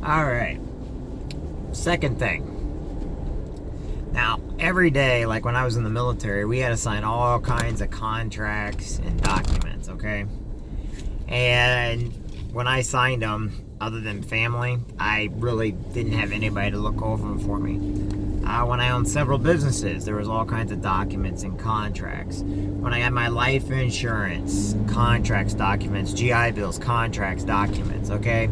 All right. Second thing. Now, every day, like when I was in the military, we had to sign all kinds of contracts and documents, okay? And when I signed them, other than family, I really didn't have anybody to look over them for me. When I owned several businesses, there was all kinds of documents and contracts. When I had my life insurance, contracts, documents, GI Bills, contracts, documents, okay?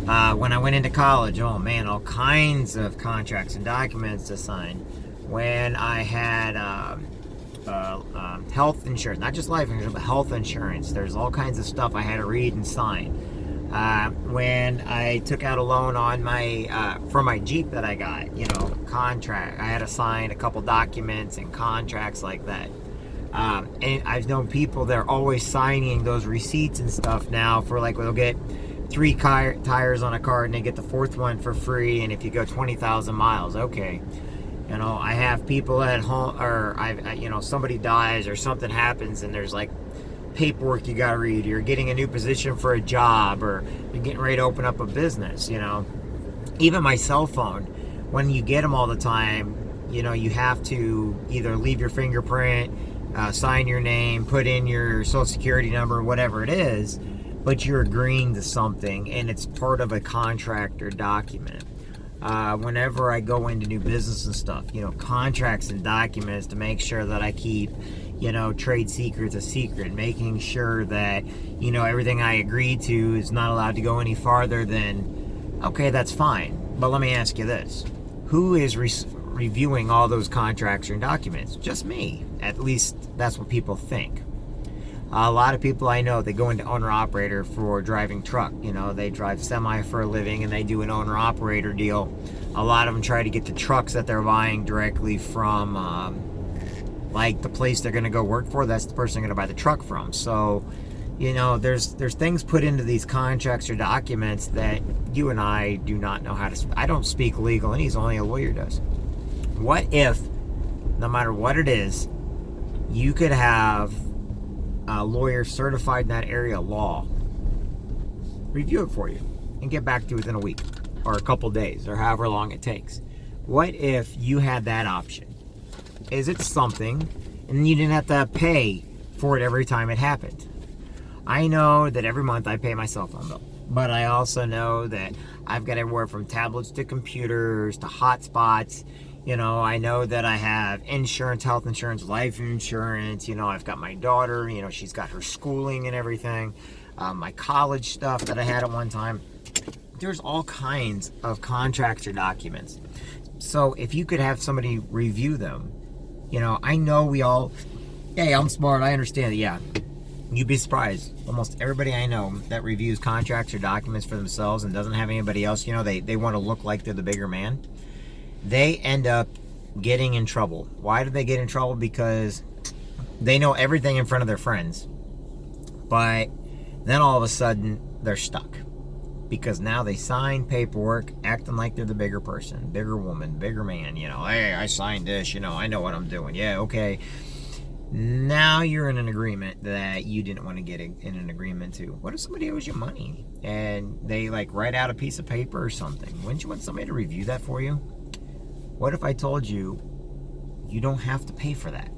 When I went into college, oh man, all kinds of contracts and documents to sign. When I had health insurance, not just life insurance, but health insurance, there's all kinds of stuff I had to read and sign. When I took out a loan on my for my Jeep that I got, contract, I had to sign a couple documents and contracts like that. And I've known people that are always signing those receipts and stuff now for like, they'll get 3 tires on a car and they get the 4th one for free, and if you go 20,000 miles, okay. I have people at home, or somebody dies or something happens and there's like paperwork you gotta read. You're getting a new position for a job, or you're getting ready to open up a business, Even my cell phone, when you get them all the time, you have to either leave your fingerprint, sign your name, put in your social security number, whatever it is, but you're agreeing to something and it's part of a contract or document. Whenever I go into new business and stuff, contracts and documents to make sure that I keep, trade secrets a secret, making sure that, everything I agree to is not allowed to go any farther than, okay, that's fine. But let me ask you this. Who is reviewing all those contracts and documents? Just me. At least that's what people think. A lot of people I know, they go into owner-operator for driving truck. They drive semi for a living and they do an owner-operator deal. A lot of them try to get the trucks that they're buying directly from, like the place they're going to go work for. That's the person they're going to buy the truck from. So, there's things put into these contracts or documents that you and I do not know how to. I don't speak legal, and only a lawyer does. What if, no matter what it is, you could have a lawyer certified in that area of law review it for you and get back to you within a week or a couple days or however long it takes? What if you had that option? Is it something and you didn't have to pay for it every time it happened? I know that every month I pay my cell phone bill, but I also know that I've got everywhere from tablets to computers to hotspots. I know that I have insurance, health insurance, life insurance. I've got my daughter, she's got her schooling and everything. My college stuff that I had at one time. There's all kinds of contracts or documents. So if you could have somebody review them, I know we all, hey, I'm smart, I understand it, yeah. You'd be surprised. Almost everybody I know that reviews contracts or documents for themselves and doesn't have anybody else, they want to look like they're the bigger man. They end up getting in trouble. Why do they get in trouble? Because they know everything in front of their friends. But then all of a sudden, they're stuck. Because now they sign paperwork acting like they're the bigger person, bigger woman, bigger man. Hey, I signed this, I know what I'm doing. Yeah, okay. Now you're in an agreement that you didn't want to get in an agreement to. What if somebody owes you money and they write out a piece of paper or something? Wouldn't you want somebody to review that for you? What if I told you you don't have to pay for that,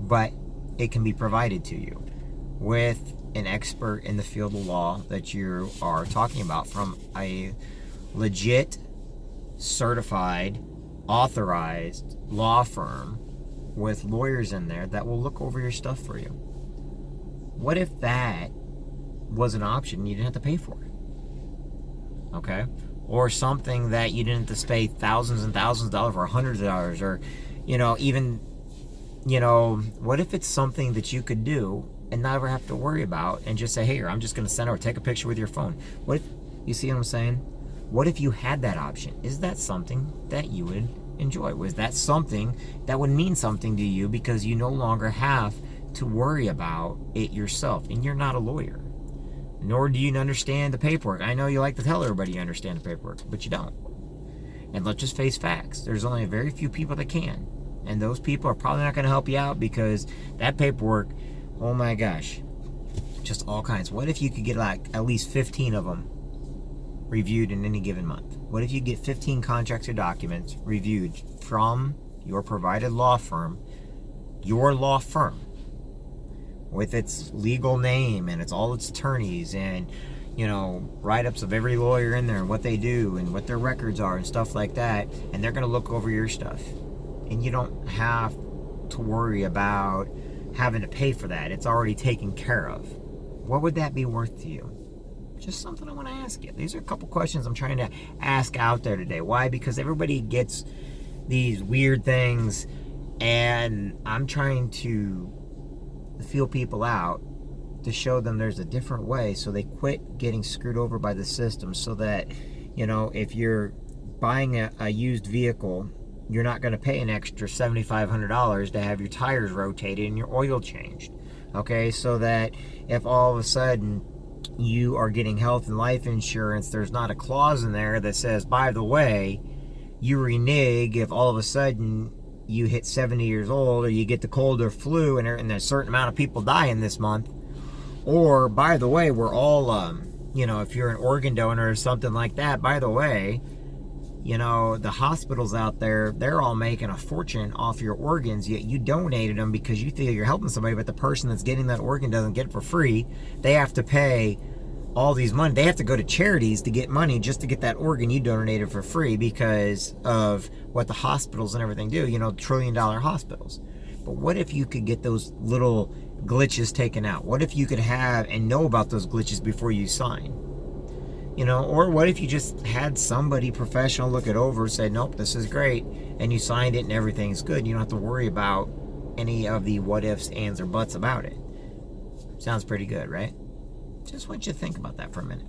but it can be provided to you with an expert in the field of law that you are talking about from a legit, certified, authorized law firm with lawyers in there that will look over your stuff for you? What if that was an option you didn't have to pay for it? Okay? Or something that you didn't have to pay thousands and thousands of dollars or hundreds of dollars, or, even, what if it's something that you could do and not ever have to worry about and just say, hey, I'm just going to send or take a picture with your phone? What if, you see what I'm saying? What if you had that option? Is that something that you would enjoy? Was that something that would mean something to you because you no longer have to worry about it yourself and you're not a lawyer? Nor do you understand the paperwork. I know you like to tell everybody you understand the paperwork, but you don't. And let's just face facts. There's only a very few people that can. And those people are probably not going to help you out because that paperwork, oh my gosh, just all kinds. What if you could get at least 15 of them reviewed in any given month? What if you get 15 contracts or documents reviewed from your provided law firm, your law firm, with its legal name and it's all its attorneys and, you know, write-ups of every lawyer in there and what they do and what their records are and stuff like that, and they're going to look over your stuff, and you don't have to worry about having to pay for that. It's already taken care of. What would that be worth to you? Just something I want to ask you. These are a couple questions I'm trying to ask out there today. Why? Because everybody gets these weird things, and I'm trying to feel people out to show them there's a different way, so they quit getting screwed over by the system, so that, you know, if you're buying a used vehicle, you're not going to pay an extra $7,500 to have your tires rotated and your oil changed. Okay, so that if all of a sudden you are getting health and life insurance, there's not a clause in there that says, by the way, you renege if all of a sudden you hit 70 years old, or you get the cold or flu and a certain amount of people die in this month. Or, by the way, we're all, you know, if you're an organ donor or something like that, by the way, you know, the hospitals out there, they're all making a fortune off your organs, yet you donated them because you feel you're helping somebody, but the person that's getting that organ doesn't get it for free. They have to pay all these money. They have to go to charities to get money just to get that organ you donated for free because of what the hospitals and everything do, you know, trillion-dollar hospitals. But what if you could get those little glitches taken out? What if you could have and know about those glitches before you sign? You know, or what if you just had somebody professional look it over and say, nope, this is great, and you signed it and everything's good. You don't have to worry about any of the what ifs, ands, or buts about it. Sounds pretty good, right? Just want you to think about that for a minute.